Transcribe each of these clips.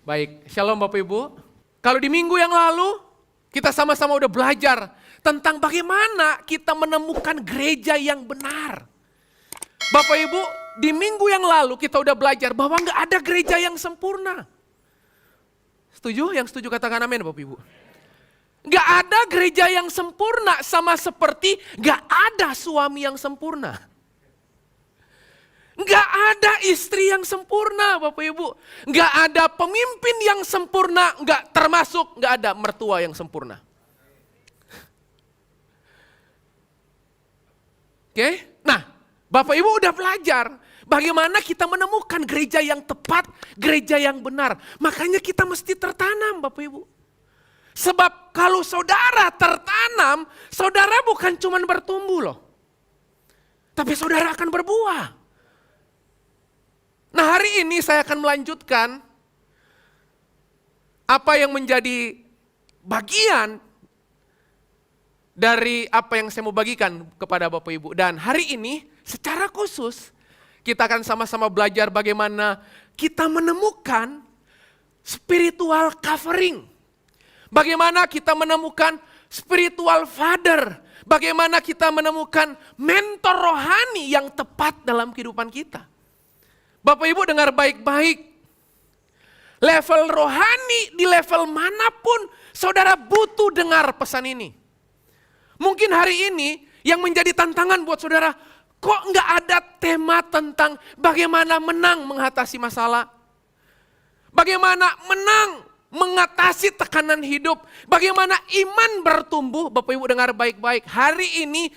Baik, shalom Bapak Ibu. Kalau di minggu yang lalu, kita sama-sama udah belajar tentang bagaimana kita menemukan gereja yang benar. Bapak Ibu, di minggu yang lalu kita udah belajar bahwa nggak ada gereja yang sempurna. Setuju? Yang setuju katakan amin Bapak Ibu. Nggak ada gereja yang sempurna, sama seperti nggak ada suami yang sempurna. Nggak ada istri yang sempurna Bapak Ibu. Nggak ada pemimpin yang sempurna, nggak ada mertua yang sempurna. Oke? Nah, Bapak Ibu udah belajar bagaimana kita menemukan gereja yang tepat, gereja yang benar. Makanya kita mesti tertanam Bapak Ibu. Sebab kalau saudara tertanam, saudara bukan cuma bertumbuh loh. Tapi saudara akan berbuah. Nah, hari ini saya akan melanjutkan apa yang menjadi bagian dari apa yang saya mau bagikan kepada Bapak Ibu. Dan hari ini secara khusus kita akan sama-sama belajar bagaimana kita menemukan spiritual covering. Bagaimana kita menemukan spiritual father. Bagaimana kita menemukan mentor rohani yang tepat dalam kehidupan kita. Bapak Ibu dengar baik-baik. Level rohani di level manapun saudara butuh dengar pesan ini. Mungkin hari ini yang menjadi tantangan buat saudara, kok nggak ada tema tentang bagaimana menang mengatasi masalah. Bagaimana menang mengatasi tekanan hidup. Bagaimana iman bertumbuh. Bapak Ibu dengar baik-baik. Hari ini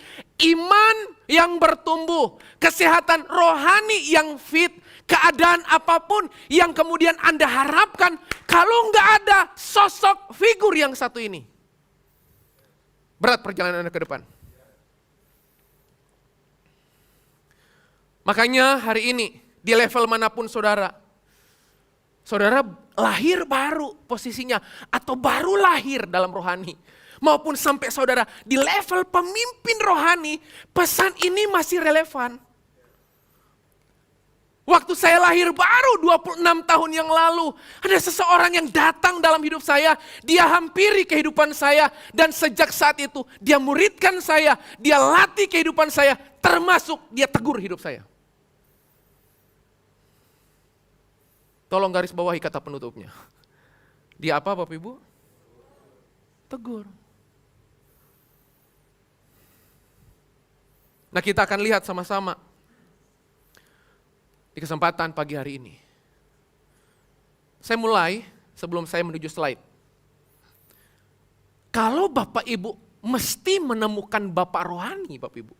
iman yang bertumbuh. Kesehatan rohani yang fit. Keadaan apapun yang kemudian Anda harapkan. Kalau nggak ada sosok figur yang satu ini. Berat perjalanan Anda ke depan. Makanya hari ini di level manapun saudara lahir baru posisinya atau baru lahir dalam rohani. Maupun sampai saudara di level pemimpin rohani, pesan ini masih relevan. Waktu saya lahir baru 26 tahun yang lalu, ada seseorang yang datang dalam hidup saya, dia hampiri kehidupan saya, dan sejak saat itu dia muridkan saya, dia latih kehidupan saya, termasuk dia tegur hidup saya. Tolong garis bawahi kata penutupnya. Dia apa Bapak Ibu? Tegur. Nah, kita akan lihat sama-sama di kesempatan pagi hari ini. Saya mulai sebelum saya menuju slide. Kalau Bapak Ibu mesti menemukan Bapak rohani Bapak Ibu.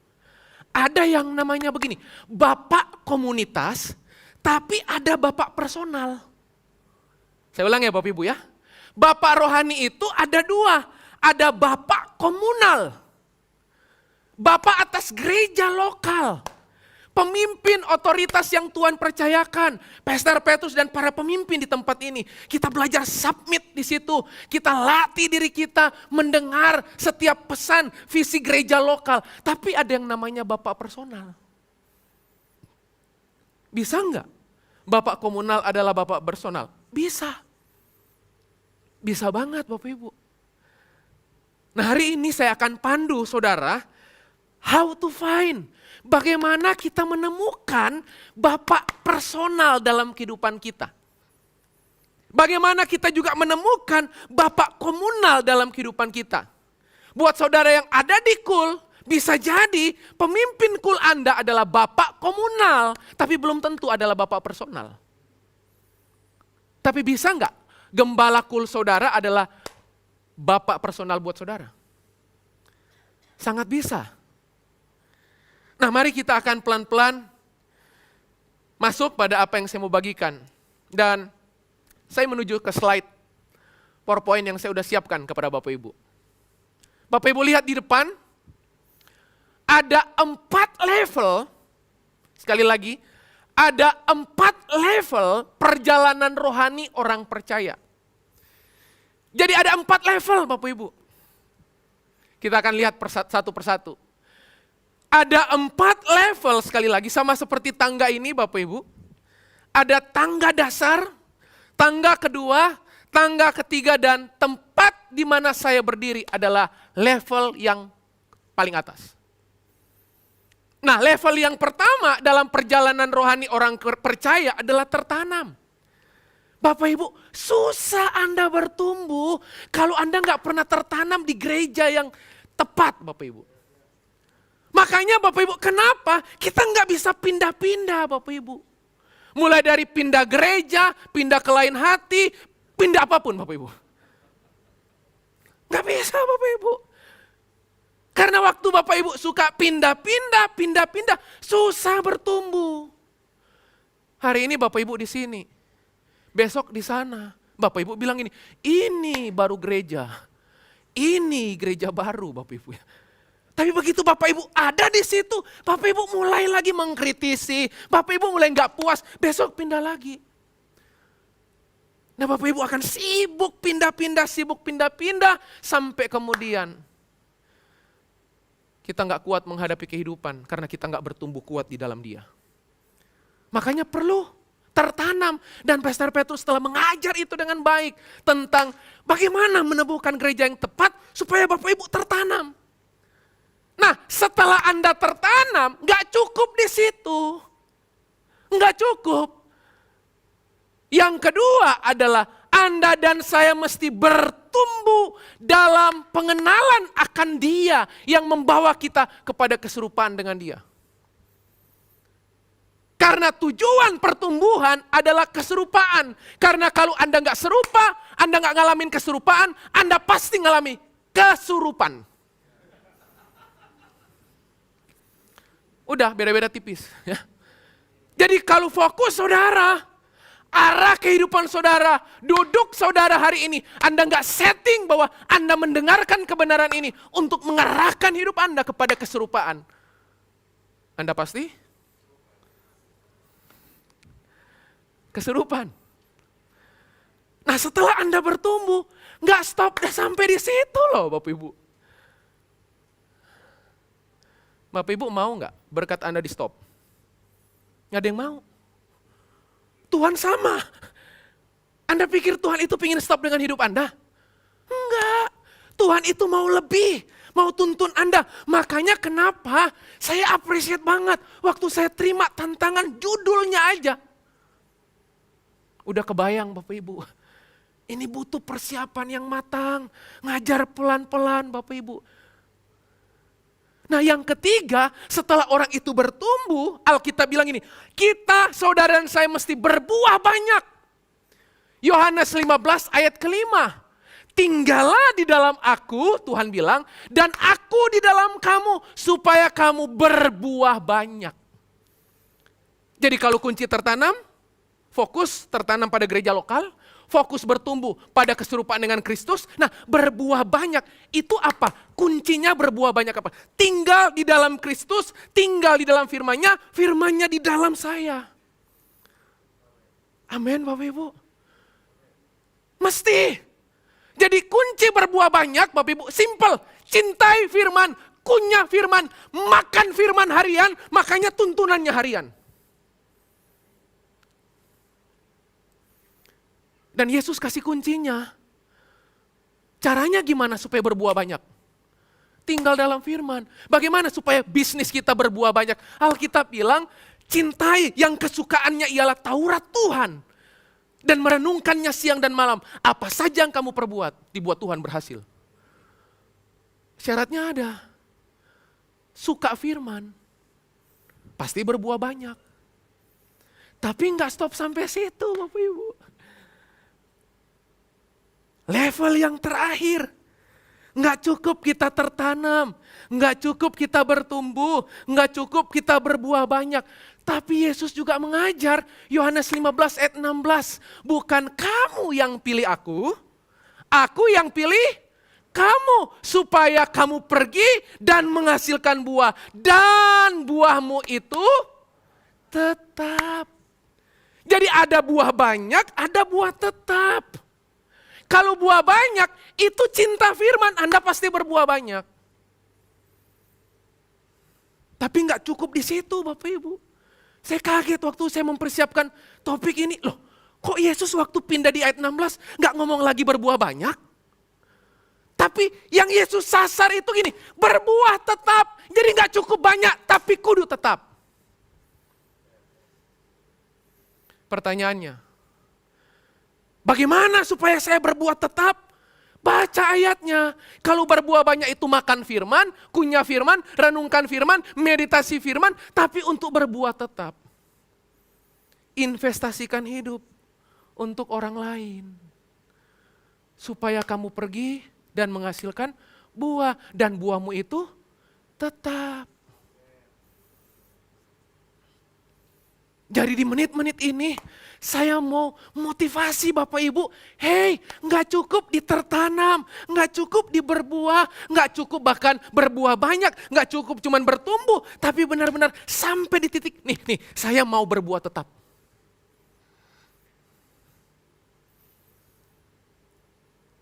Ada yang namanya begini, Bapak komunitas, tapi ada Bapak personal. Saya ulang ya Bapak Ibu ya. Bapak rohani itu ada dua. Ada Bapak komunal. Bapak atas gereja lokal. Pemimpin otoritas yang Tuhan percayakan. Pastor Petrus dan para pemimpin di tempat ini. Kita belajar submit di situ. Kita latih diri kita mendengar setiap pesan visi gereja lokal. Tapi ada yang namanya Bapak personal. Bisa enggak? Bapak komunal adalah Bapak personal? Bisa. Bisa banget Bapak Ibu. Nah, hari ini saya akan pandu saudara, how to find. Bagaimana kita menemukan Bapak personal dalam kehidupan kita. Bagaimana kita juga menemukan Bapak komunal dalam kehidupan kita. Buat saudara yang ada di KUL, bisa jadi pemimpin KUL Anda adalah Bapak komunal, tapi belum tentu adalah Bapak personal. Tapi bisa enggak gembala KUL saudara adalah Bapak personal buat saudara? Sangat bisa. Nah, mari kita akan pelan-pelan masuk pada apa yang saya mau bagikan. Dan saya menuju ke slide PowerPoint yang saya sudah siapkan kepada Bapak Ibu. Bapak Ibu lihat di depan, ada 4 level, sekali lagi, ada 4 level perjalanan rohani orang percaya. Jadi ada 4 level Bapak Ibu. Kita akan lihat satu persatu. Ada 4 level sekali lagi, sama seperti tangga ini Bapak Ibu. Ada tangga dasar, tangga kedua, tangga ketiga, dan tempat di mana saya berdiri adalah level yang paling atas. Nah, level yang pertama dalam perjalanan rohani orang percaya adalah tertanam. Bapak Ibu, susah Anda bertumbuh kalau Anda nggak pernah tertanam di gereja yang tepat, Bapak Ibu. Makanya Bapak Ibu, kenapa kita nggak bisa pindah-pindah, Bapak Ibu? Mulai dari pindah gereja, pindah ke lain hati, pindah apapun, Bapak Ibu. Nggak bisa, Bapak Ibu. Karena waktu Bapak Ibu suka pindah-pindah, susah bertumbuh. Hari ini Bapak Ibu di sini, besok di sana. Bapak Ibu bilang ini baru gereja. Ini gereja baru, Bapak Ibu. Tapi begitu Bapak Ibu ada di situ, Bapak Ibu mulai lagi mengkritisi, Bapak Ibu mulai nggak puas, besok pindah lagi. Nah, Bapak Ibu akan sibuk pindah-pindah, sampai kemudian kita nggak kuat menghadapi kehidupan karena kita nggak bertumbuh kuat di dalam Dia. Makanya perlu tertanam, dan Pastor Petrus telah mengajar itu dengan baik tentang bagaimana menemukan gereja yang tepat supaya Bapak Ibu tertanam. Nah, setelah Anda tertanam, nggak cukup di situ, nggak cukup. Yang kedua adalah Anda dan saya mesti bertumbuh dalam pengenalan akan Dia yang membawa kita kepada keserupaan dengan Dia. Karena tujuan pertumbuhan adalah keserupaan. Karena kalau Anda nggak serupa, Anda nggak ngalamin keserupaan, Anda pasti ngalami kesurupan. Udah beda-beda tipis. Ya. Jadi kalau fokus saudara, arah kehidupan saudara, duduk saudara hari ini, Anda nggak setting bahwa Anda mendengarkan kebenaran ini untuk mengarahkan hidup Anda kepada keserupaan, Anda pasti kesurupan. Nah, setelah Anda bertumbuh, nggak stop sampai di situ loh Bapak Ibu. Bapak Ibu mau nggak berkat Anda di stop? Nggak ada yang mau. Tuhan sama. Anda pikir Tuhan itu ingin stop dengan hidup Anda? Enggak. Tuhan itu mau lebih, mau tuntun Anda. Makanya kenapa saya appreciate banget waktu saya terima tantangan judulnya aja. Udah kebayang Bapak Ibu. Ini butuh persiapan yang matang, ngajar pelan-pelan Bapak Ibu. Nah, yang ketiga, setelah orang itu bertumbuh, Alkitab bilang ini, kita saudara dan saya mesti berbuah banyak. Yohanes 15 ayat ke-5. Tinggallah di dalam aku, Tuhan bilang, dan aku di dalam kamu, supaya kamu berbuah banyak. Jadi kalau kunci tertanam, fokus tertanam pada gereja lokal, fokus bertumbuh pada keserupaan dengan Kristus. Nah, berbuah banyak itu apa? Kuncinya berbuah banyak apa? Tinggal di dalam Kristus, tinggal di dalam firman-Nya, firman-Nya di dalam saya. Amin Bapak Ibu. Mesti. Jadi kunci berbuah banyak Bapak Ibu, simple. Cintai firman, kunyah firman, makan firman harian, makanya tuntunannya harian. Dan Yesus kasih kuncinya. Caranya gimana supaya berbuah banyak? Tinggal dalam firman. Bagaimana supaya bisnis kita berbuah banyak? Alkitab bilang, cintai yang kesukaannya ialah Taurat Tuhan. Dan merenungkannya siang dan malam. Apa saja yang kamu perbuat, dibuat Tuhan berhasil. Syaratnya ada. Suka firman. Pasti berbuah banyak. Tapi nggak stop sampai situ Bapak Ibu. Level yang terakhir, nggak cukup kita tertanam, nggak cukup kita bertumbuh, nggak cukup kita berbuah banyak. Tapi Yesus juga mengajar, Yohanes 15 ayat 16, bukan kamu yang pilih aku yang pilih kamu, supaya kamu pergi dan menghasilkan buah. Dan buahmu itu tetap. Jadi ada buah banyak, ada buah tetap. Kalau buah banyak, itu cinta firman, Anda pasti berbuah banyak. Tapi nggak cukup di situ Bapak Ibu. Saya kaget waktu saya mempersiapkan topik ini. Loh, Kok Yesus waktu pindah di ayat 16 nggak ngomong lagi berbuah banyak? Tapi yang Yesus sasar itu gini, berbuah tetap. Jadi nggak cukup banyak, tapi kudu tetap. Pertanyaannya, bagaimana supaya saya berbuah tetap? Baca ayatnya. Kalau berbuah banyak itu makan firman, kunyah firman, renungkan firman, meditasi firman. Tapi untuk berbuah tetap, investasikan hidup untuk orang lain. Supaya kamu pergi dan menghasilkan buah. Dan buahmu itu tetap. Jadi di menit-menit ini, saya mau motivasi Bapak Ibu. Hei, gak cukup ditertanam, gak cukup diberbuah, gak cukup bahkan berbuah banyak, gak cukup cuman bertumbuh. Tapi benar-benar sampai di titik, nih, saya mau berbuah tetap.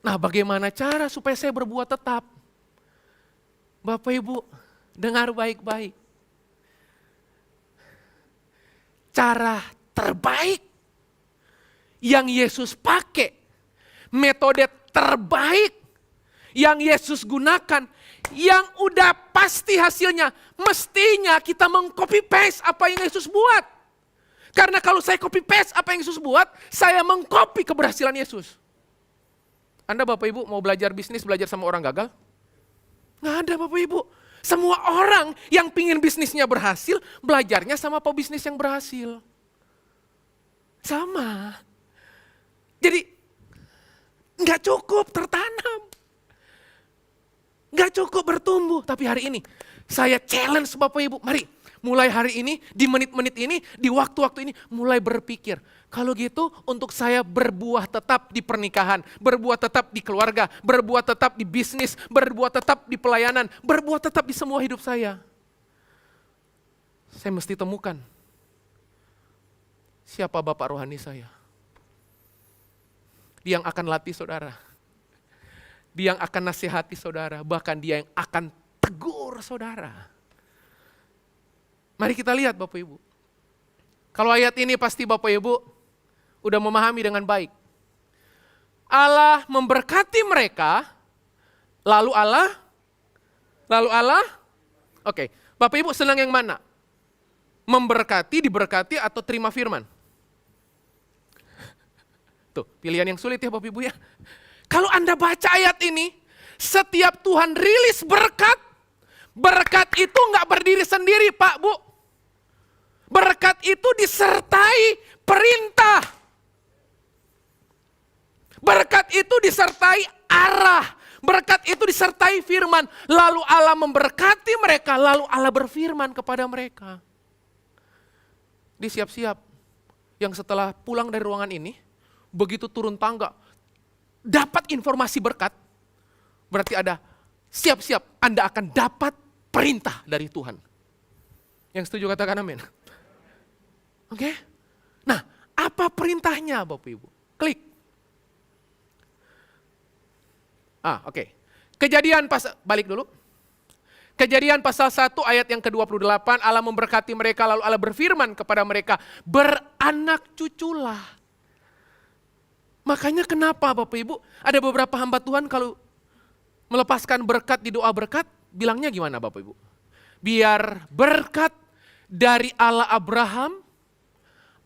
Nah, bagaimana cara supaya saya berbuah tetap? Bapak Ibu, dengar baik-baik. Cara terbaik yang Yesus pakai, metode terbaik yang Yesus gunakan, yang udah pasti hasilnya, mestinya kita meng-copy paste apa yang Yesus buat. Karena kalau saya copy paste apa yang Yesus buat, saya meng-copy keberhasilan Yesus. Anda Bapak Ibu mau belajar bisnis, belajar sama orang gagal? Nggak ada Bapak Ibu. Semua orang yang pingin bisnisnya berhasil, belajarnya sama pebisnis yang berhasil. Sama. Jadi, nggak cukup tertanam. Nggak cukup bertumbuh. Tapi hari ini, saya challenge Bapak Ibu, mari mulai hari ini, di menit-menit ini, di waktu-waktu ini, mulai berpikir. Kalau gitu untuk saya berbuah tetap di pernikahan, berbuah tetap di keluarga, berbuah tetap di bisnis, berbuah tetap di pelayanan, berbuah tetap di semua hidup saya. Saya mesti temukan siapa Bapak rohani saya. Dia yang akan latih saudara. Dia yang akan nasihati saudara, bahkan dia yang akan tegur saudara. Mari kita lihat Bapak Ibu. Kalau ayat ini pasti Bapak Ibu udah memahami dengan baik. Allah memberkati mereka, lalu Allah, oke. Bapak Ibu senang yang mana? Memberkati, diberkati, atau terima firman? Tuh, pilihan yang sulit ya Bapak Ibu ya. Kalau Anda baca ayat ini, setiap Tuhan rilis berkat, berkat itu nggak berdiri sendiri Pak Bu. Berkat itu disertai perintah. Berkat itu disertai arah. Berkat itu disertai firman. Lalu Allah memberkati mereka, lalu Allah berfirman kepada mereka. Disiap-siap. Yang setelah pulang dari ruangan ini, begitu turun tangga, dapat informasi berkat, berarti ada siap-siap Anda akan dapat perintah dari Tuhan. Yang setuju katakan amin. Oke? Nah, apa perintahnya Bapak Ibu? Klik. Oke. Balik dulu. Kejadian pasal 1 ayat yang ke-28, Allah memberkati mereka, lalu Allah berfirman kepada mereka, beranak cuculah. Makanya kenapa Bapak Ibu, ada beberapa hamba Tuhan kalau melepaskan berkat di doa berkat, bilangnya gimana Bapak Ibu? Biar berkat dari Allah Abraham,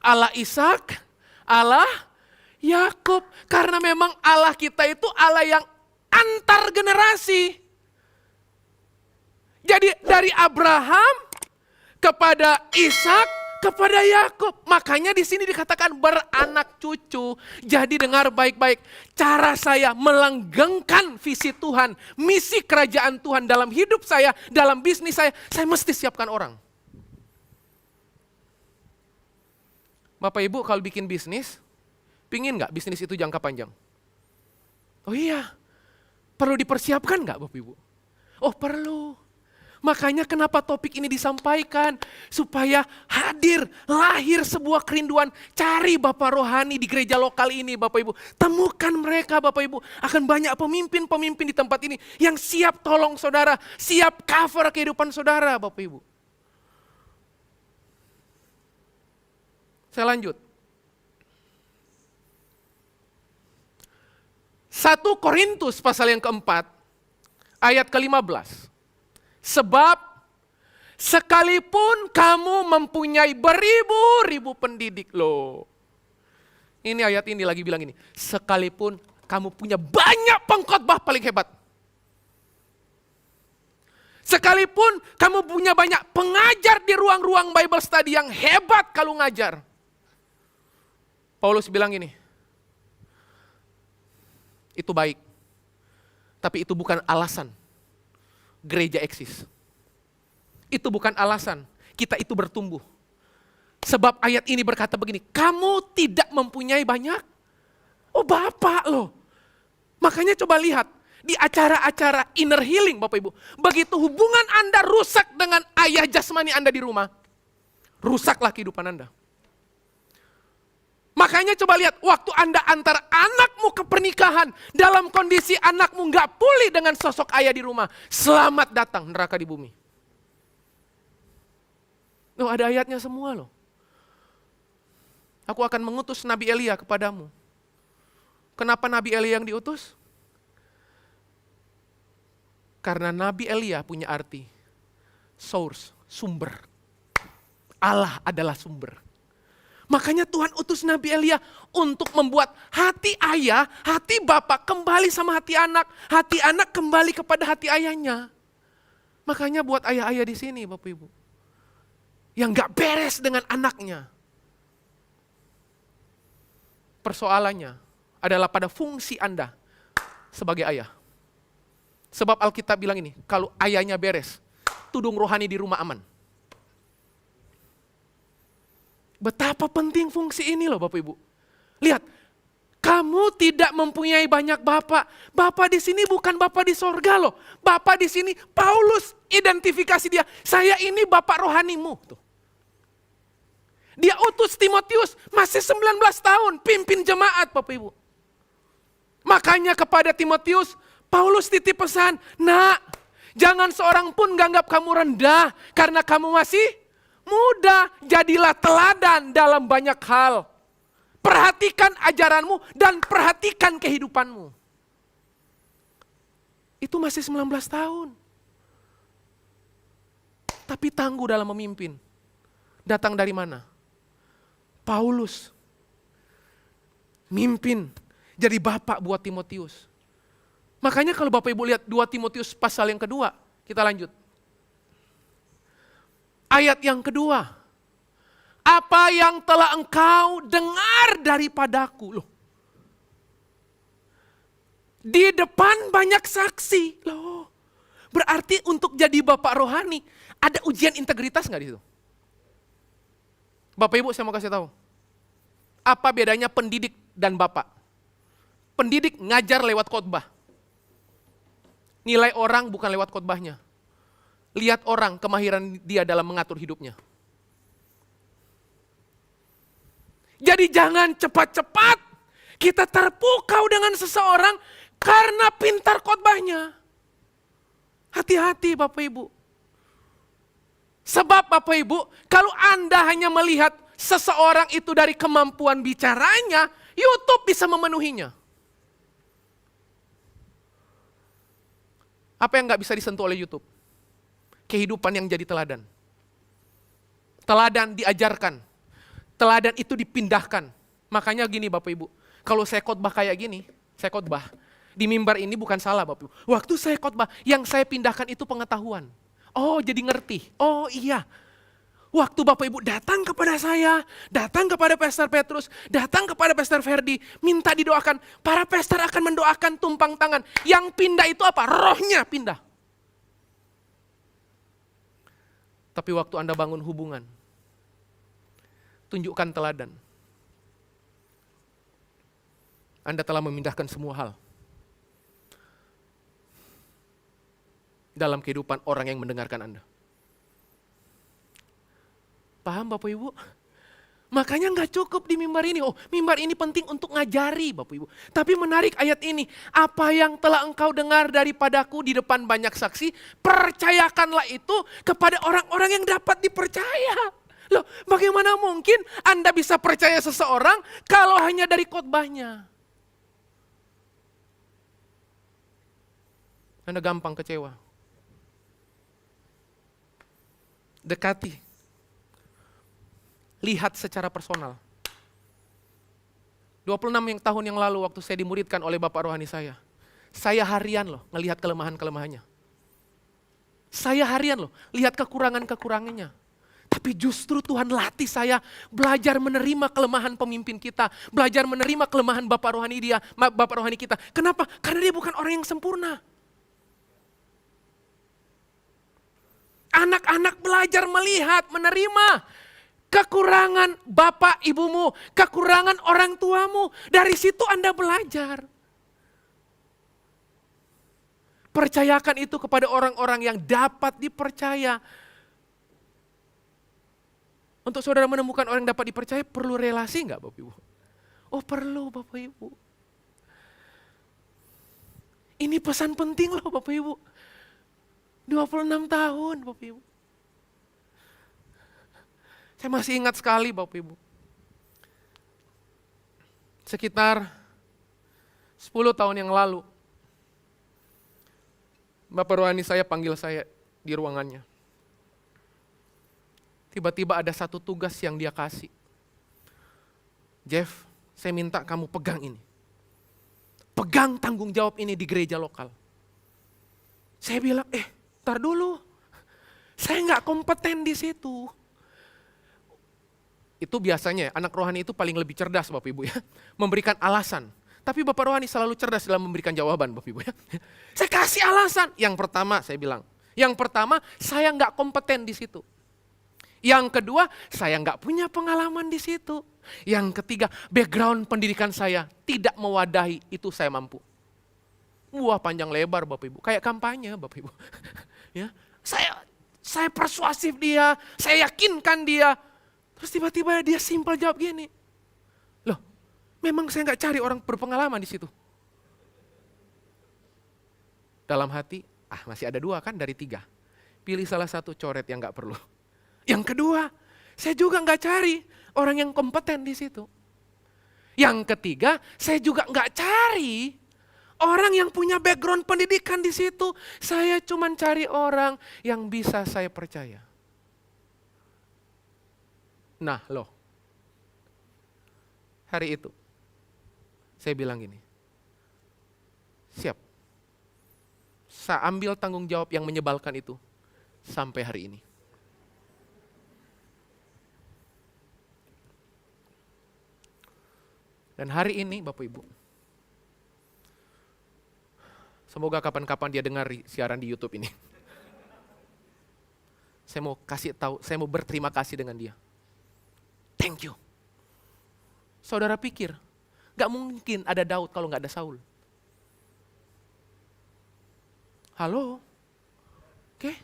Allah Ishak, Allah Yakub. Karena memang Allah kita itu Allah yang antar generasi. Jadi dari Abraham kepada Ishak kepada Yakub. Makanya di sini dikatakan beranak cucu. Jadi dengar baik-baik. Cara saya melanggengkan visi Tuhan, misi kerajaan Tuhan dalam hidup saya, dalam bisnis saya mesti siapkan orang. Bapak Ibu kalau bikin bisnis, pingin nggak bisnis itu jangka panjang? Oh iya. Perlu dipersiapkan nggak Bapak Ibu? Oh perlu. Makanya kenapa topik ini disampaikan. Supaya lahir sebuah kerinduan. Cari Bapak rohani di gereja lokal ini Bapak Ibu. Temukan mereka Bapak Ibu. Akan banyak pemimpin-pemimpin di tempat ini. Yang siap tolong saudara. Siap cover kehidupan saudara Bapak Ibu. Saya lanjut. 1 Korintus pasal yang keempat, ayat ke-15. Sebab sekalipun kamu mempunyai beribu-ribu pendidik. Loh, ini ayat ini lagi bilang ini. Sekalipun kamu punya banyak pengkhotbah paling hebat. Sekalipun kamu punya banyak pengajar di ruang-ruang Bible study yang hebat kalau ngajar. Paulus bilang gini, itu baik. Tapi itu bukan alasan gereja eksis. Itu bukan alasan kita itu bertumbuh. Sebab ayat ini berkata begini, kamu tidak mempunyai banyak. Oh Bapak loh. Makanya coba lihat, di acara-acara inner healing Bapak Ibu. Begitu hubungan Anda rusak dengan ayah jasmani Anda di rumah, rusaklah kehidupan Anda. Makanya coba lihat, waktu Anda antar anakmu ke pernikahan, dalam kondisi anakmu gak pulih dengan sosok ayah di rumah, selamat datang neraka di bumi. Loh, ada ayatnya semua loh. Aku akan mengutus Nabi Elia kepadamu. Kenapa Nabi Elia yang diutus? Karena Nabi Elia punya arti source, sumber. Allah adalah sumber. Makanya Tuhan utus Nabi Elia untuk membuat hati ayah, hati bapak kembali sama hati anak kembali kepada hati ayahnya. Makanya buat ayah-ayah di sini Bapak Ibu, yang gak beres dengan anaknya, persoalannya adalah pada fungsi Anda sebagai ayah. Sebab Alkitab bilang ini, kalau ayahnya beres, tudung rohani di rumah aman. Betapa penting fungsi ini loh Bapak Ibu. Lihat, kamu tidak mempunyai banyak bapak. Bapak di sini bukan bapak di sorga loh. Bapak di sini, Paulus identifikasi dia. Saya ini bapak rohanimu. Tuh. Dia utus Timotius, masih 19 tahun, pimpin jemaat Bapak Ibu. Makanya kepada Timotius, Paulus titip pesan, nak, jangan seorang pun nganggap kamu rendah, karena kamu masih muda, jadilah teladan dalam banyak hal. Perhatikan ajaranmu dan perhatikan kehidupanmu. Itu masih 19 tahun. Tapi tangguh dalam memimpin. Datang dari mana? Paulus. Mimpin, jadi bapak buat Timotius. Makanya kalau Bapak Ibu lihat 2 Timotius pasal yang kedua, kita lanjut. Ayat yang kedua, apa yang telah engkau dengar daripadaku. Loh. Di depan banyak saksi. Loh. Berarti untuk jadi bapak rohani, ada ujian integritas gak di situ? Bapak Ibu saya mau kasih tahu. Apa bedanya pendidik dan bapak? Pendidik ngajar lewat khotbah. Nilai orang bukan lewat khotbahnya. Lihat orang, kemahiran dia dalam mengatur hidupnya. Jadi jangan cepat-cepat kita terpukau dengan seseorang karena pintar khotbahnya. Hati-hati Bapak Ibu. Sebab Bapak Ibu, kalau Anda hanya melihat seseorang itu dari kemampuan bicaranya, YouTube bisa memenuhinya. Apa yang gak bisa disentuh oleh YouTube? Kehidupan yang jadi teladan. Teladan diajarkan. Teladan itu dipindahkan. Makanya gini Bapak Ibu, kalau saya khotbah kayak gini, saya khotbah di mimbar ini bukan salah Bapak Ibu. Waktu saya khotbah, yang saya pindahkan itu pengetahuan. Oh jadi ngerti, oh iya. Waktu Bapak Ibu datang kepada saya, datang kepada Pastor Petrus, datang kepada Pastor Ferdi, minta didoakan, para pastor akan mendoakan tumpang tangan. Yang pindah itu apa? Rohnya pindah. Tapi waktu Anda bangun hubungan, tunjukkan teladan. Anda telah memindahkan semua hal dalam kehidupan orang yang mendengarkan Anda. Paham Bapak Ibu? Makanya gak cukup di mimbar ini. Oh, mimbar ini penting untuk ngajari Bapak Ibu. Tapi menarik ayat ini. Apa yang telah engkau dengar daripadaku di depan banyak saksi, percayakanlah itu kepada orang-orang yang dapat dipercaya. Loh, bagaimana mungkin Anda bisa percaya seseorang kalau hanya dari khotbahnya? Anda gampang kecewa. Dekati. Lihat secara personal. 26 tahun yang lalu waktu saya dimuridkan oleh Bapak rohani saya harian loh ngelihat kelemahan-kelemahannya. Saya harian loh lihat kekurangan-kekurangannya. Tapi justru Tuhan latih saya belajar menerima kelemahan pemimpin kita, belajar menerima kelemahan Bapak rohani kita. Kenapa? Karena dia bukan orang yang sempurna. Anak-anak belajar melihat, menerima kekurangan bapak ibumu, kekurangan orang tuamu. Dari situ Anda belajar. Percayakan itu kepada orang-orang yang dapat dipercaya. Untuk saudara menemukan orang yang dapat dipercaya, perlu relasi enggak Bapak Ibu? Oh perlu Bapak Ibu. Ini pesan penting loh Bapak Ibu. 26 tahun Bapak Ibu. Saya masih ingat sekali Bapak Ibu. Sekitar 10 tahun yang lalu, Bapak rohani saya panggil saya di ruangannya. Tiba-tiba ada satu tugas yang dia kasih. Jeff, saya minta kamu pegang ini. Pegang tanggung jawab ini di gereja lokal. Saya bilang, tar dulu. Saya nggak kompeten di situ. Itu biasanya anak rohani itu paling lebih cerdas Bapak Ibu ya. Memberikan alasan. Tapi Bapak rohani selalu cerdas dalam memberikan jawaban Bapak Ibu ya. Saya kasih alasan. Yang pertama saya bilang. Yang pertama saya nggak kompeten di situ. Yang kedua saya nggak punya pengalaman di situ. Yang ketiga background pendidikan saya tidak mewadahi itu saya mampu. Wah panjang lebar Bapak Ibu. Kayak kampanye Bapak Ibu. Ya, saya persuasif dia. Saya yakinkan dia. Terus tiba-tiba dia simpel jawab gini. Loh, memang saya nggak cari orang berpengalaman di situ. Dalam hati, masih ada 2 kan dari 3. Pilih salah satu, coret yang nggak perlu. Yang kedua, saya juga nggak cari orang yang kompeten di situ. Yang ketiga, saya juga nggak cari orang yang punya background pendidikan di situ. Saya cuma cari orang yang bisa saya percaya. Nah loh, hari itu saya bilang gini, siap, saya ambil tanggung jawab yang menyebalkan itu sampai hari ini. Dan hari ini Bapak Ibu, semoga kapan-kapan dia dengar siaran di YouTube ini. Saya mau kasih tahu, saya mau berterima kasih dengan dia. Thank you. Saudara pikir, gak mungkin ada Daud kalau gak ada Saul. Halo? Oke?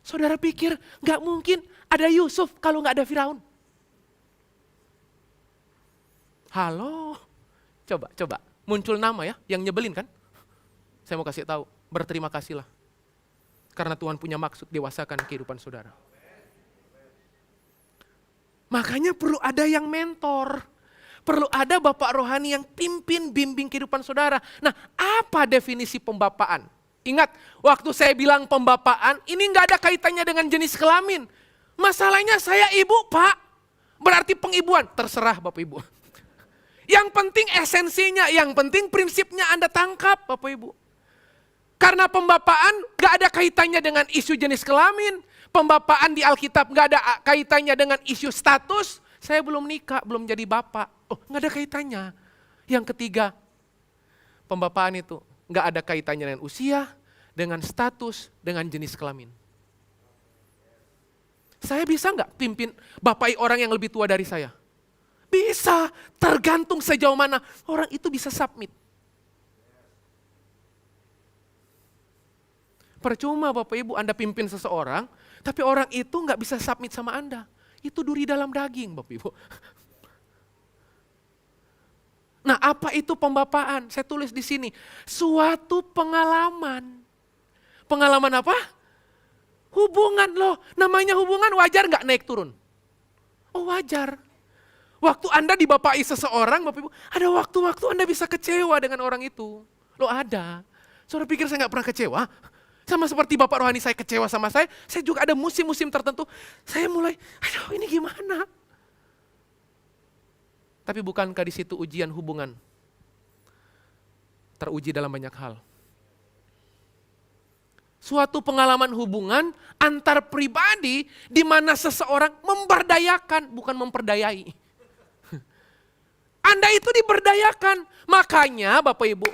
Saudara pikir gak mungkin ada Yusuf kalau gak ada Firaun. Halo? Coba. Muncul nama ya, yang nyebelin kan? Saya mau kasih tahu, berterima kasihlah. Karena Tuhan punya maksud dewasakan kehidupan saudara. Makanya perlu ada yang mentor. Perlu ada bapak rohani yang pimpin, bimbing kehidupan saudara. Nah, apa definisi pembapaan? Ingat, waktu saya bilang pembapaan, ini nggak ada kaitannya dengan jenis kelamin. Masalahnya saya ibu, Pak. Berarti pengibuan. Terserah Bapak Ibu. Yang penting esensinya, yang penting prinsipnya Anda tangkap Bapak Ibu. Karena pembapaan nggak ada kaitannya dengan isu jenis kelamin. Pembapaan di Alkitab nggak ada kaitannya dengan isu status. Saya belum nikah, belum jadi bapak. Oh, nggak ada kaitannya. Yang ketiga, pembapaan itu nggak ada kaitannya dengan usia, dengan status, dengan jenis kelamin. Saya bisa nggak pimpin bapai orang yang lebih tua dari saya? Bisa, tergantung sejauh mana orang itu bisa submit. Percuma Bapak Ibu Anda pimpin seseorang, tapi orang itu nggak bisa submit sama Anda. Itu duri dalam daging Bapak Ibu. Nah apa itu pembapaan? Saya tulis di sini, suatu pengalaman. Pengalaman apa? Hubungan loh, namanya hubungan wajar nggak naik turun? Oh wajar. Waktu Anda dibapai seseorang Bapak Ibu, ada waktu-waktu Anda bisa kecewa dengan orang itu. Loh ada. Saudara pikir saya nggak pernah kecewa? Sama seperti Bapak rohani saya kecewa sama saya juga ada musim-musim tertentu, saya mulai, aduh ini gimana? Tapi bukankah di situ ujian hubungan? Teruji dalam banyak hal. Suatu pengalaman hubungan antar pribadi di mana seseorang memberdayakan, bukan memperdayai. Anda itu diberdayakan. Makanya Bapak Ibu,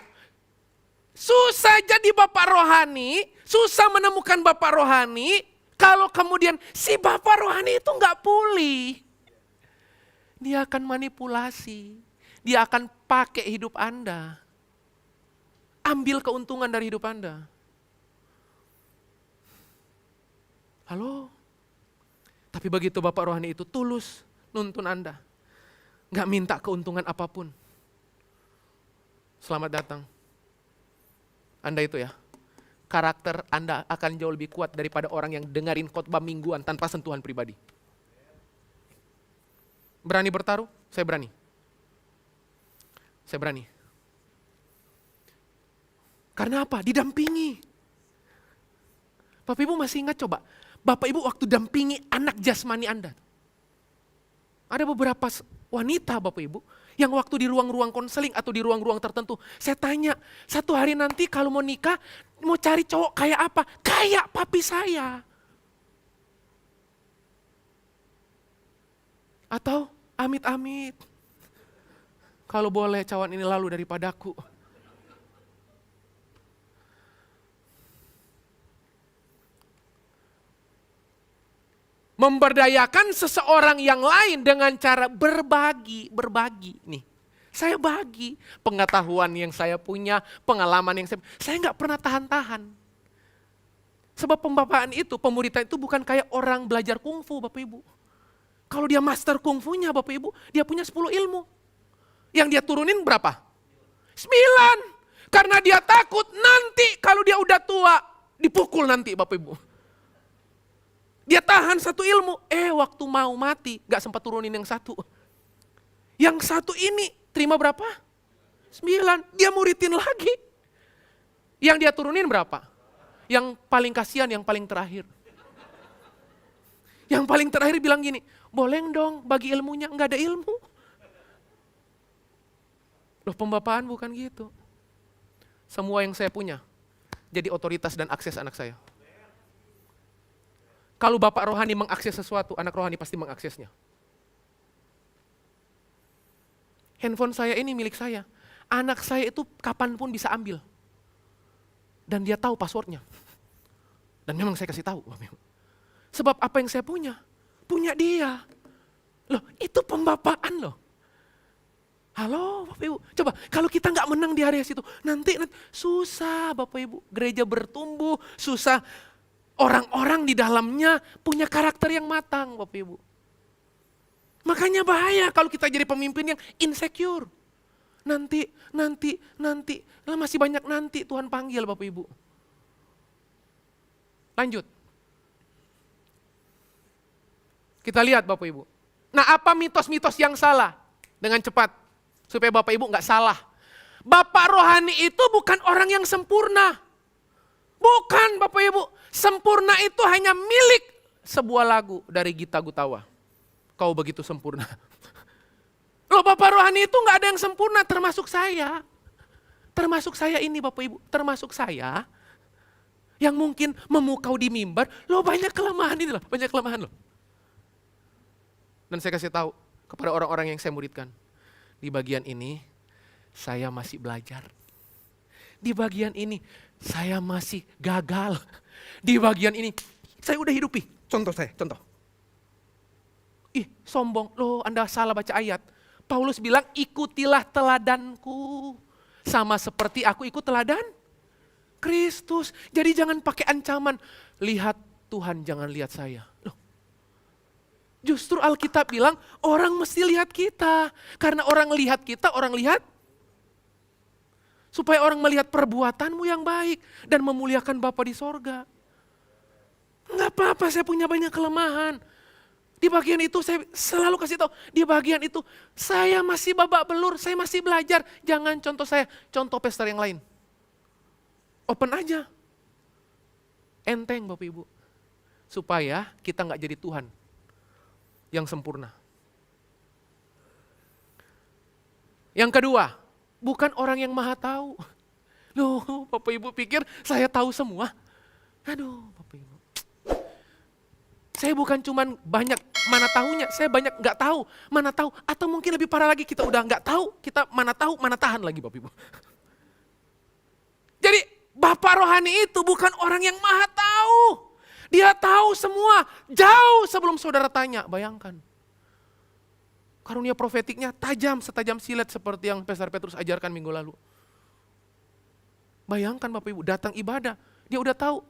susah jadi Bapak rohani, susah menemukan Bapak rohani, kalau kemudian si Bapak rohani itu nggak pulih. Dia akan manipulasi, dia akan pakai hidup Anda. Ambil keuntungan dari hidup Anda. Halo? Tapi begitu Bapak rohani itu tulus nuntun Anda. Nggak minta keuntungan apapun. Selamat datang. Anda itu ya, karakter Anda akan jauh lebih kuat daripada orang yang dengerin khotbah mingguan tanpa sentuhan pribadi. Berani bertaruh? Saya berani. Saya berani. Karena apa? Didampingi. Bapak Ibu masih ingat coba, Bapak Ibu waktu dampingi anak jasmani Anda. Ada beberapa wanita Bapak Ibu, yang waktu di ruang-ruang konseling atau di ruang-ruang tertentu, saya tanya, satu hari nanti kalau mau nikah, mau cari cowok kayak apa? Kayak papi saya. Atau amit-amit, kalau boleh cawan ini lalu daripadaku. Memberdayakan seseorang yang lain dengan cara berbagi nih. Saya bagi pengetahuan yang saya punya, pengalaman yang saya nggak pernah tahan-tahan. Sebab pembapaan itu, pemuritan itu bukan kayak orang belajar kungfu Bapak Ibu. Kalau dia master kungfunya Bapak Ibu, dia punya 10 ilmu. Yang dia turunin berapa? 9. Karena dia takut nanti kalau dia udah tua, dipukul nanti Bapak Ibu. Dia tahan satu ilmu, waktu mau mati gak sempat turunin yang satu. Yang satu ini terima berapa? 9, dia muridin lagi. Yang dia turunin berapa? Yang paling kasihan, yang paling terakhir. Yang paling terakhir bilang gini, boleh dong bagi ilmunya, gak ada ilmu. Loh pembapaan bukan gitu. Semua yang saya punya, jadi otoritas dan akses anak saya. Kalau Bapak rohani mengakses sesuatu, anak rohani pasti mengaksesnya. Handphone saya ini milik saya. Anak saya itu kapanpun bisa ambil. Dan dia tahu passwordnya. Dan memang saya kasih tahu. Sebab apa yang saya punya dia. Loh, itu pembapaan loh. Halo Bapak Ibu, coba kalau kita nggak menang di area situ, nanti susah Bapak Ibu. Gereja bertumbuh, susah. Orang-orang di dalamnya punya karakter yang matang Bapak Ibu. Makanya bahaya kalau kita jadi pemimpin yang insecure. Nanti, masih banyak nanti Tuhan panggil Bapak Ibu. Lanjut. Kita lihat Bapak Ibu. Nah apa mitos-mitos yang salah? Dengan cepat, supaya Bapak Ibu nggak salah. Bapak rohani itu bukan orang yang sempurna. Bukan Bapak Ibu, sempurna itu hanya milik sebuah lagu dari Gita Gutawa. Kau begitu sempurna. Loh Bapak rohani itu gak ada yang sempurna, termasuk saya. Termasuk saya ini Bapak Ibu, termasuk saya. Yang mungkin memukau di mimbar, loh banyak kelemahan ini loh, banyak kelemahan loh. Dan saya kasih tahu kepada orang-orang yang saya muridkan. Di bagian ini, saya masih belajar. Di bagian ini, saya masih gagal. Di bagian ini, saya udah hidupi. Contoh. Ih, sombong. Loh, Anda salah baca ayat. Paulus bilang, ikutilah teladanku. Sama seperti aku ikut teladan Kristus. Jadi jangan pakai ancaman. Lihat Tuhan, jangan lihat saya. Loh, justru Alkitab bilang, orang mesti lihat kita. Karena orang lihat kita, orang lihat supaya orang melihat perbuatanmu yang baik dan memuliakan Bapa di sorga. Enggak apa-apa, saya punya banyak kelemahan. Di bagian itu saya selalu kasih tahu, di bagian itu saya masih babak belur, saya masih belajar. Jangan contoh saya, contoh pastor yang lain. Open aja. Enteng Bapak Ibu. Supaya kita nggak jadi Tuhan yang sempurna. Yang kedua, bukan orang yang maha tahu. Loh, Bapak Ibu pikir saya tahu semua? Aduh, Bapak Ibu. Saya bukan cuman banyak mana tahunya, saya banyak nggak tahu, mana tahu. Atau mungkin lebih parah lagi, kita udah nggak tahu, kita mana tahu, mana tahan lagi Bapak Ibu. Jadi Bapak rohani itu bukan orang yang maha tahu. Dia tahu semua, jauh sebelum saudara tanya, bayangkan. Karunia profetiknya tajam, setajam silet seperti yang Pastor Petrus ajarkan minggu lalu. Bayangkan Bapak Ibu, datang ibadah, dia udah tahu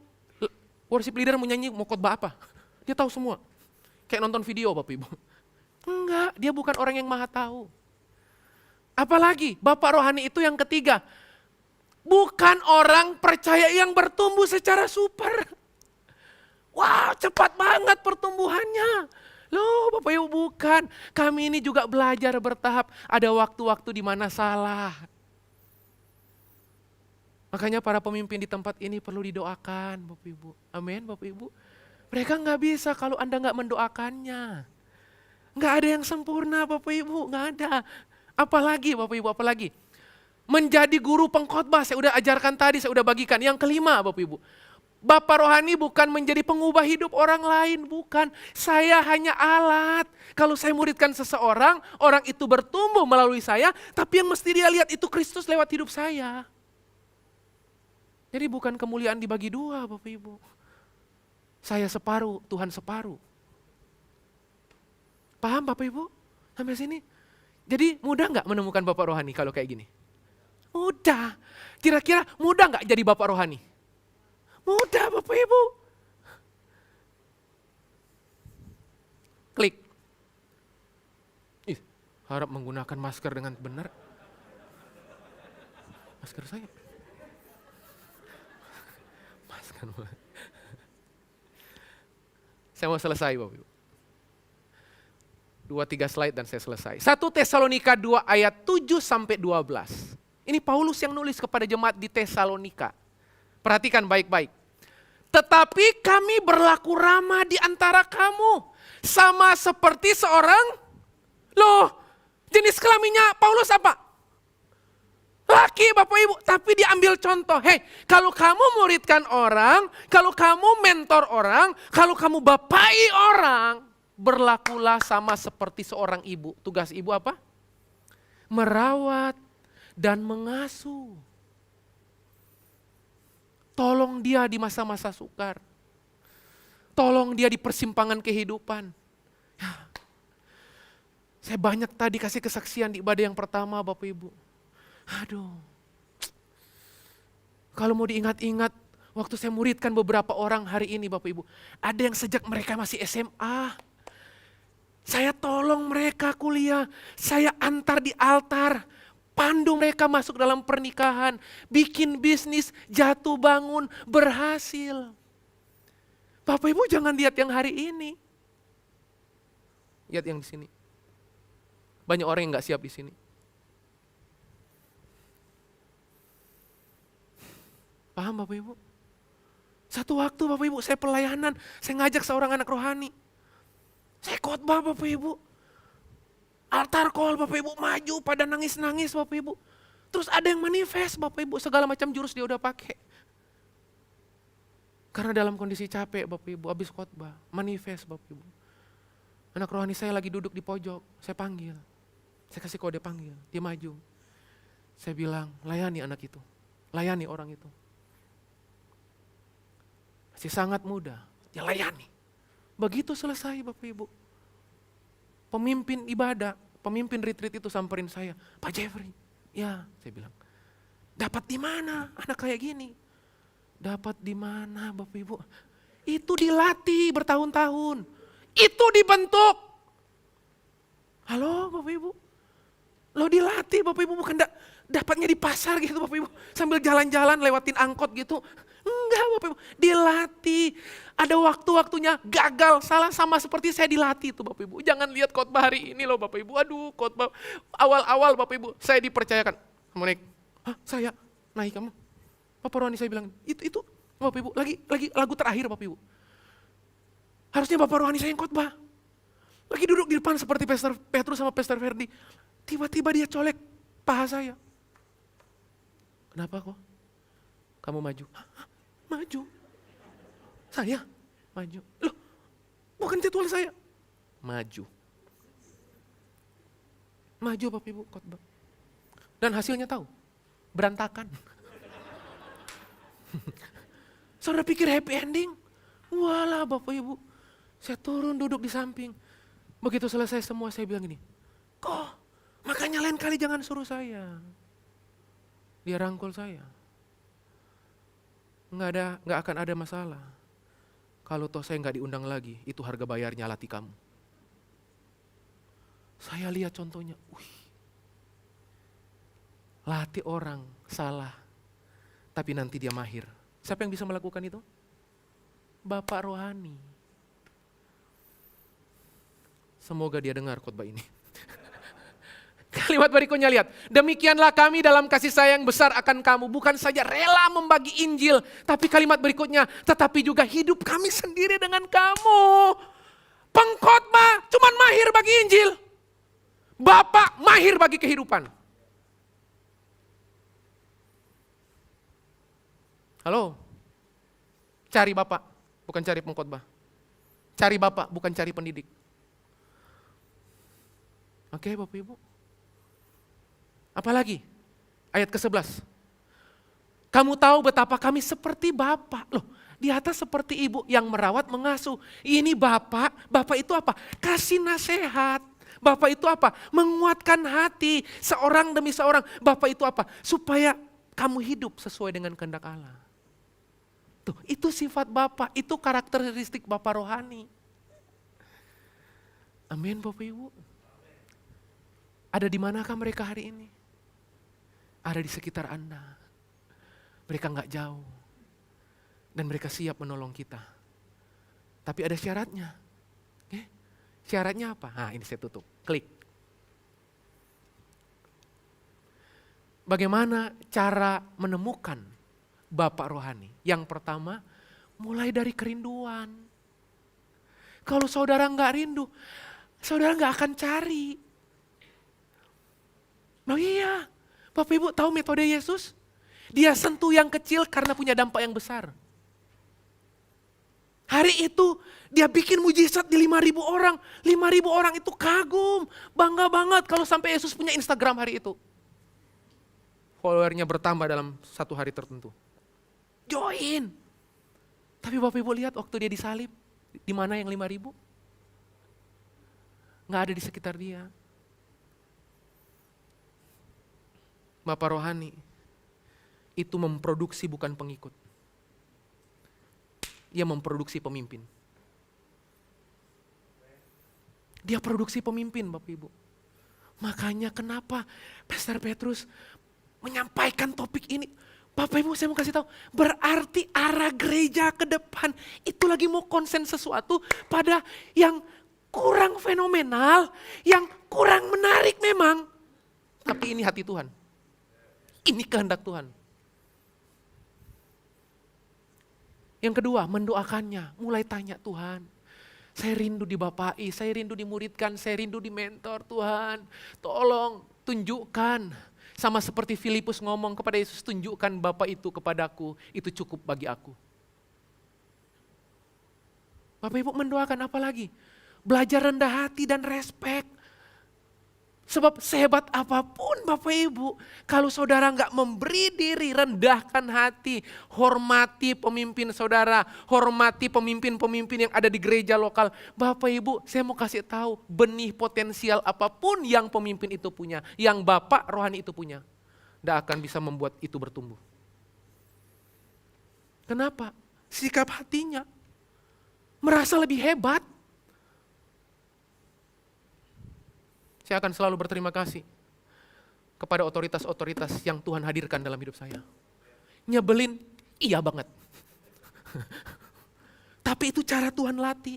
worship leader mau nyanyi, mau khotbah apa. Dia tahu semua. Kayak nonton video Bapak Ibu. Enggak, dia bukan orang yang maha tahu. Apalagi Bapak rohani itu yang ketiga, bukan orang percaya yang bertumbuh secara super. Wah, cepat banget pertumbuhannya. Loh Bapak Ibu bukan, kami ini juga belajar bertahap, ada waktu-waktu di mana salah. Makanya para pemimpin di tempat ini perlu didoakan Bapak Ibu. Amin Bapak Ibu. Mereka nggak bisa kalau Anda nggak mendoakannya. Nggak ada yang sempurna Bapak Ibu, nggak ada. Apalagi Bapak Ibu, apalagi. Menjadi guru pengkhotbah, saya udah ajarkan tadi, saya udah bagikan. Yang kelima Bapak Ibu. Bapak rohani bukan menjadi pengubah hidup orang lain, bukan. Saya hanya alat. Kalau saya muridkan seseorang, orang itu bertumbuh melalui saya, tapi yang mesti dia lihat itu Kristus lewat hidup saya. Jadi bukan kemuliaan dibagi dua Bapak Ibu. Saya separuh, Tuhan separuh. Paham Bapak Ibu? Sampai sini? Jadi mudah nggak menemukan Bapak rohani kalau kayak gini? Mudah. Kira-kira mudah nggak jadi Bapak rohani? Mudah Bapak Ibu. Klik. Harap menggunakan masker dengan benar. Masker saya. Masker. Saya mau selesai Bapak Ibu. 2-3 slide dan saya selesai. 1 Tesalonika 2 ayat 7 sampai 12. Ini Paulus yang nulis kepada jemaat di Tesalonika. Perhatikan baik-baik. Tetapi kami berlaku ramah di antara kamu. Sama seperti seorang, loh jenis kelaminnya Paulus apa? Laki Bapak Ibu, tapi diambil contoh. Hei, kalau kamu muridkan orang, kalau kamu mentor orang, kalau kamu bapai orang, berlakulah sama seperti seorang ibu. Tugas ibu apa? Merawat dan mengasuh. Tolong dia di masa-masa sukar. Tolong dia di persimpangan kehidupan. Ya. Saya banyak tadi kasih kesaksian di ibadah yang pertama Bapak Ibu. Aduh. Kalau mau diingat-ingat, waktu saya muridkan beberapa orang hari ini Bapak Ibu. Ada yang sejak mereka masih SMA. Saya tolong mereka kuliah. Saya antar di altar. Pandu mereka masuk dalam pernikahan, bikin bisnis, jatuh bangun, berhasil. Bapak Ibu jangan lihat yang hari ini. Lihat yang di sini. Banyak orang yang gak siap di sini. Paham Bapak Ibu? Satu waktu Bapak Ibu saya pelayanan, saya ngajak seorang anak rohani. Saya khotbah Bapak Ibu. Altar call Bapak Ibu maju pada nangis-nangis Bapak Ibu. Terus ada yang manifest Bapak Ibu, segala macam jurus dia udah pakai. Karena dalam kondisi capek Bapak Ibu, habis khotbah, manifest Bapak Ibu. Anak rohani saya lagi duduk di pojok, saya panggil. Saya kasih kode panggil, dia maju. Saya bilang, layani anak itu, layani orang itu. Masih sangat muda, dia layani. Begitu selesai Bapak Ibu. Pemimpin ibadah, pemimpin retreat itu samperin saya, Pak Jeffrey, ya saya bilang, dapat di mana anak kayak gini? Dapat di mana Bapak Ibu? Itu dilatih bertahun-tahun, itu dibentuk. Halo Bapak Ibu, lo dilatih Bapak Ibu, bukan dapatnya di pasar gitu Bapak Ibu, sambil jalan-jalan lewatin angkot gitu. Enggak Bapak Ibu, dilatih. Ada waktu-waktunya gagal, salah sama seperti saya dilatih tuh Bapak Ibu. Jangan lihat khotbah hari ini loh Bapak Ibu. Aduh khotbah awal-awal Bapak Ibu, saya dipercayakan. Kamu naik, hah saya naik kamu. Bapak rohani saya bilang, itu Bapak Ibu, lagi lagu terakhir Bapak Ibu. Harusnya Bapak rohani saya yang khotbah. Lagi duduk di depan seperti Pastor Petrus sama Pastor Ferdi. Tiba-tiba dia colek paha saya. Kenapa kok? Kamu maju? Hah? Maju? Saya? Maju? Loh, bukan jadwal saya. Maju. Maju Bapak Ibu khotbah. Dan hasilnya tahu? Berantakan. Saudara pikir happy ending? Walah Bapak Ibu. Saya turun duduk di samping. Begitu selesai semua saya bilang gini, kok makanya lain kali jangan suruh saya. Dia rangkul saya. Nggak akan ada masalah. Kalau toh saya nggak diundang lagi, itu harga bayarnya latih kamu. Saya lihat contohnya, latih orang salah, tapi nanti dia mahir. Siapa yang bisa melakukan itu? Bapak rohani. Semoga dia dengar khotbah ini. Kalimat berikutnya lihat. Demikianlah kami dalam kasih sayang besar akan kamu. Bukan saja rela membagi Injil. Tapi kalimat berikutnya. Tetapi juga hidup kami sendiri dengan kamu. Pengkhotbah cuman mahir bagi Injil. Bapak mahir bagi kehidupan. Halo. Cari Bapak. Bukan cari pengkhotbah. Cari Bapak bukan cari pendidik. Oke Bapak Ibu. Apalagi? Ayat ke-11. Kamu tahu betapa kami seperti Bapak. Loh, di atas seperti ibu yang merawat mengasuh. Ini Bapak itu apa? Kasih nasihat. Bapak itu apa? Menguatkan hati seorang demi seorang. Bapak itu apa? Supaya kamu hidup sesuai dengan kehendak Allah. Tuh, itu sifat Bapak, itu karakteristik Bapak rohani. Amin Bapak Ibu. Ada di manakah mereka hari ini? Ada di sekitar Anda. Mereka nggak jauh. Dan mereka siap menolong kita. Tapi ada syaratnya. Oke? Syaratnya apa? Nah ini saya tutup. Klik. Bagaimana cara menemukan Bapak rohani? Yang pertama, mulai dari kerinduan. Kalau saudara nggak rindu, saudara nggak akan cari. Oh iya, Bapak Ibu tahu metode Yesus? Dia sentuh yang kecil karena punya dampak yang besar. Hari itu dia bikin mujizat di 5.000 orang. 5.000 orang itu kagum, bangga banget kalau sampai Yesus punya Instagram hari itu. Followernya bertambah dalam satu hari tertentu. Join. Tapi Bapak Ibu lihat waktu dia disalib, di mana yang 5.000? Nggak ada di sekitar dia. Bapak rohani itu memproduksi bukan pengikut. Dia memproduksi pemimpin. Dia produksi pemimpin Bapak Ibu. Makanya kenapa Pastor Petrus menyampaikan topik ini. Bapak Ibu saya mau kasih tahu, berarti arah gereja ke depan itu lagi mau konsen sesuatu pada yang kurang fenomenal, yang kurang menarik memang. Tapi ini hati Tuhan. Ini kehendak Tuhan. Yang kedua, mendoakannya. Mulai tanya Tuhan. Saya rindu dibapai, saya rindu dimuridkan, saya rindu di mentor Tuhan. Tolong tunjukkan. Sama seperti Filipus ngomong kepada Yesus, tunjukkan Bapa itu kepadaku, itu cukup bagi aku. Bapak Ibu mendoakan apa lagi? Belajar rendah hati dan respek. Sebab sehebat apapun Bapak Ibu, kalau saudara nggak memberi diri, rendahkan hati, hormati pemimpin saudara, hormati pemimpin-pemimpin yang ada di gereja lokal. Bapak Ibu, saya mau kasih tahu, benih potensial apapun yang pemimpin itu punya, yang Bapak rohani itu punya, nggak akan bisa membuat itu bertumbuh. Kenapa? Sikap hatinya merasa lebih hebat. Saya akan selalu berterima kasih kepada otoritas-otoritas yang Tuhan hadirkan dalam hidup saya. Nyebelin, iya banget. Tapi itu cara Tuhan latih.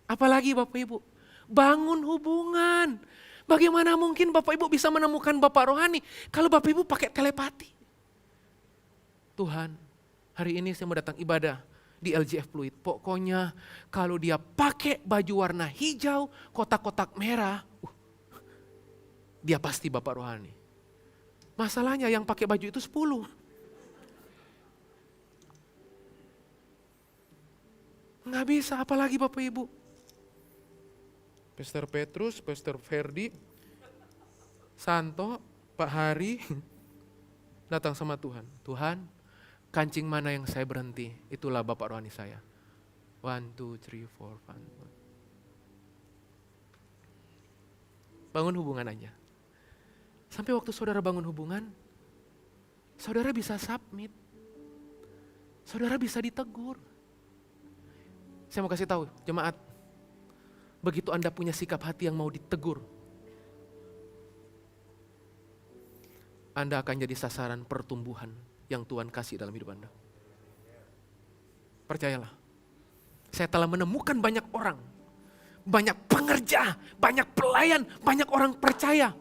Apalagi Bapak Ibu, bangun hubungan. Bagaimana mungkin Bapak Ibu bisa menemukan Bapak rohani kalau Bapak Ibu pakai telepati? Tuhan, hari ini saya mau datang ibadah di LGF Pluit. Pokoknya kalau dia pakai baju warna hijau, kotak-kotak merah, dia pasti bapak rohani. Masalahnya yang pakai baju itu 10. Nggak bisa, apalagi Bapak Ibu. Pastor Petrus, Pastor Ferdi, Santo, Pak Hari, datang sama Tuhan. Tuhan, kancing mana yang saya berhenti, itulah bapak rohani saya. 1, 2, 3, 4, 5. Bangun hubungan aja. Sampai waktu saudara bangun hubungan, saudara bisa submit. Saudara bisa ditegur. Saya mau kasih tahu, jemaat. Begitu Anda punya sikap hati yang mau ditegur, Anda akan jadi sasaran pertumbuhan yang Tuhan kasih dalam hidup Anda. Percayalah. Saya telah menemukan banyak orang, banyak pengerja, banyak pelayan, banyak orang percaya.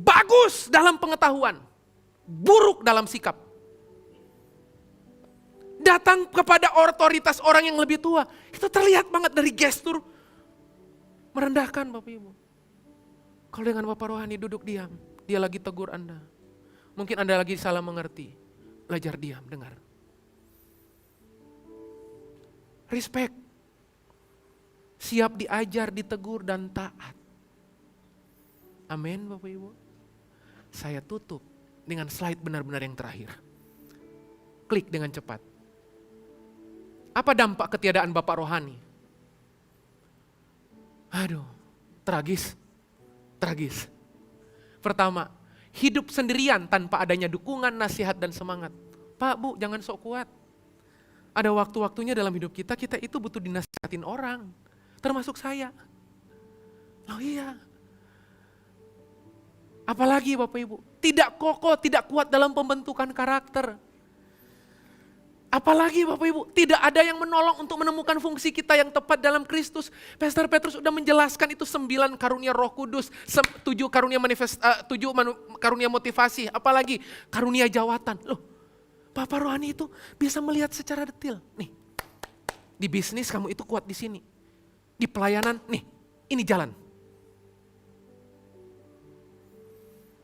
Bagus dalam pengetahuan, buruk dalam sikap. Datang kepada otoritas orang yang lebih tua, itu terlihat banget dari gestur merendahkan Bapak Ibu. Kalau dengan Bapak rohani duduk diam, dia lagi tegur Anda. Mungkin Anda lagi salah mengerti, belajar diam, dengar. Respect, siap diajar, ditegur, dan taat. Amin Bapak Ibu. Saya tutup dengan slide benar-benar yang terakhir. Klik dengan cepat. Apa dampak ketiadaan bapak rohani? Aduh, tragis. Tragis. Pertama, hidup sendirian tanpa adanya dukungan, nasihat, dan semangat. Pak, Bu, jangan sok kuat. Ada waktu-waktunya dalam hidup kita itu butuh dinasihatin orang. Termasuk saya. Oh iya. Apalagi Bapak Ibu, tidak kokoh, tidak kuat dalam pembentukan karakter. Apalagi Bapak Ibu, tidak ada yang menolong untuk menemukan fungsi kita yang tepat dalam Kristus. Pastor Petrus sudah menjelaskan itu 9 karunia Roh Kudus, 7 karunia karunia motivasi, apalagi karunia jawatan. Loh, Bapak rohani itu bisa melihat secara detail. Nih, di bisnis kamu itu kuat di sini. Di pelayanan, nih, ini jalan.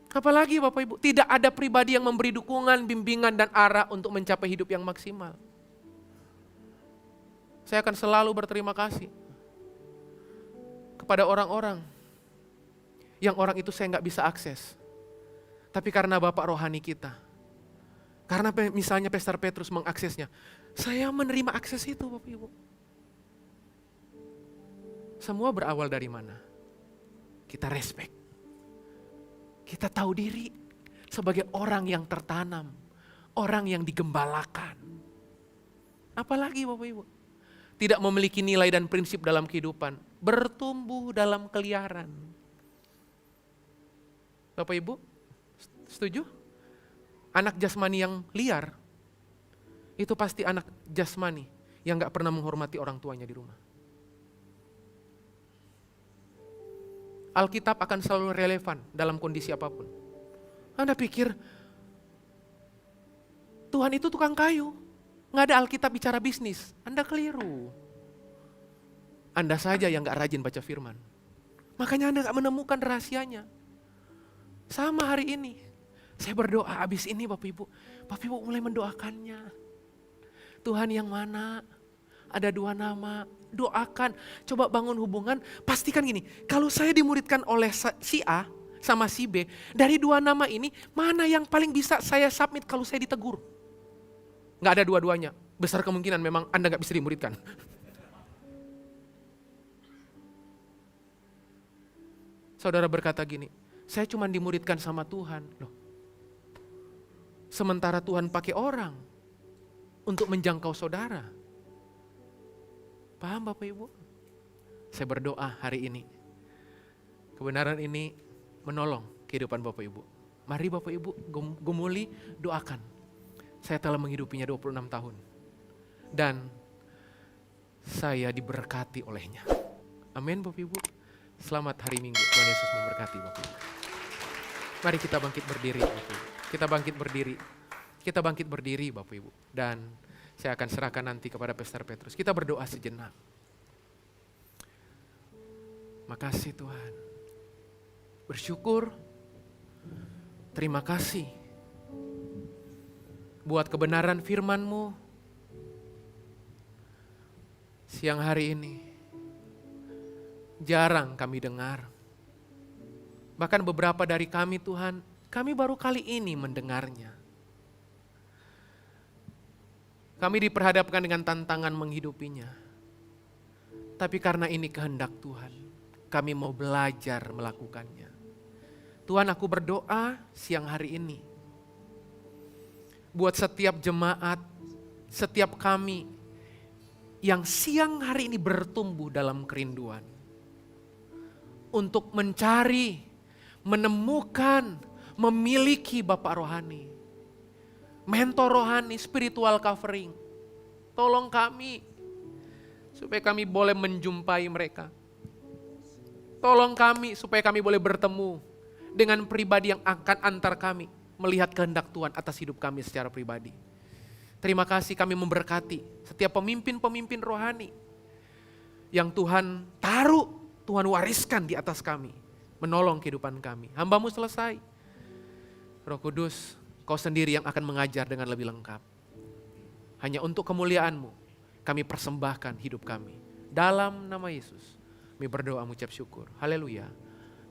Apalagi Bapak Ibu, tidak ada pribadi yang memberi dukungan, bimbingan, dan arah untuk mencapai hidup yang maksimal. Saya akan selalu berterima kasih kepada orang-orang yang orang itu saya nggak bisa akses. Tapi karena Bapak rohani kita, karena misalnya Pastor Petrus mengaksesnya, saya menerima akses itu Bapak Ibu. Semua berawal dari mana? Kita respect. Kita tahu diri sebagai orang yang tertanam, orang yang digembalakan. Apalagi Bapak Ibu, tidak memiliki nilai dan prinsip dalam kehidupan, bertumbuh dalam keliaran. Bapak Ibu, setuju? Anak jasmani yang liar, itu pasti anak jasmani yang gak pernah menghormati orang tuanya di rumah. Alkitab akan selalu relevan dalam kondisi apapun. Anda pikir Tuhan itu tukang kayu, nggak ada Alkitab bicara bisnis. Anda keliru. Anda saja yang nggak rajin baca firman. Makanya Anda nggak menemukan rahasianya. Sama hari ini, saya berdoa abis ini Bapak Ibu mulai mendoakannya. Tuhan yang mana? Ada 2 nama, doakan, coba bangun hubungan, pastikan gini, kalau saya dimuridkan oleh si A sama si B, dari 2 nama ini, mana yang paling bisa saya submit kalau saya ditegur? Nggak ada dua-duanya, besar kemungkinan memang Anda nggak bisa dimuridkan. Saudara berkata gini, saya cuma dimuridkan sama Tuhan. Loh, sementara Tuhan pakai orang untuk menjangkau saudara. Paham Bapak Ibu? Saya berdoa hari ini, kebenaran ini menolong kehidupan Bapak Ibu. Mari Bapak Ibu gumuli, doakan. Saya telah menghidupinya 26 tahun. Dan saya diberkati olehnya. Amin Bapak Ibu. Selamat hari Minggu, Tuhan Yesus memberkati Bapak Ibu. Mari kita bangkit berdiri Bapak Ibu. Kita bangkit berdiri. Kita bangkit berdiri Bapak Ibu. Dan saya akan serahkan nanti kepada Pastor Petrus. Kita berdoa sejenak. Makasih Tuhan. Bersyukur. Terima kasih. Buat kebenaran firman-Mu. Siang hari ini. Jarang kami dengar. Bahkan beberapa dari kami Tuhan, kami baru kali ini mendengarnya. Kami diperhadapkan dengan tantangan menghidupinya. Tapi karena ini kehendak Tuhan, kami mau belajar melakukannya. Tuhan, aku berdoa siang hari ini. Buat setiap jemaat, setiap kami yang siang hari ini bertumbuh dalam kerinduan. Untuk mencari, menemukan, memiliki Bapak rohani. Mentor rohani, spiritual covering. Tolong kami, supaya kami boleh menjumpai mereka. Tolong kami, supaya kami boleh bertemu dengan pribadi yang akan antar kami. Melihat kehendak Tuhan atas hidup kami secara pribadi. Terima kasih kami memberkati setiap pemimpin-pemimpin rohani. Yang Tuhan taruh, Tuhan wariskan di atas kami. Menolong kehidupan kami. Hamba-Mu selesai. Roh Kudus, Kau sendiri yang akan mengajar dengan lebih lengkap. Hanya untuk kemuliaan-Mu, kami persembahkan hidup kami. Dalam nama Yesus, kami berdoa mengucap syukur. Haleluya.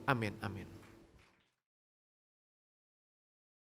Amin, amin.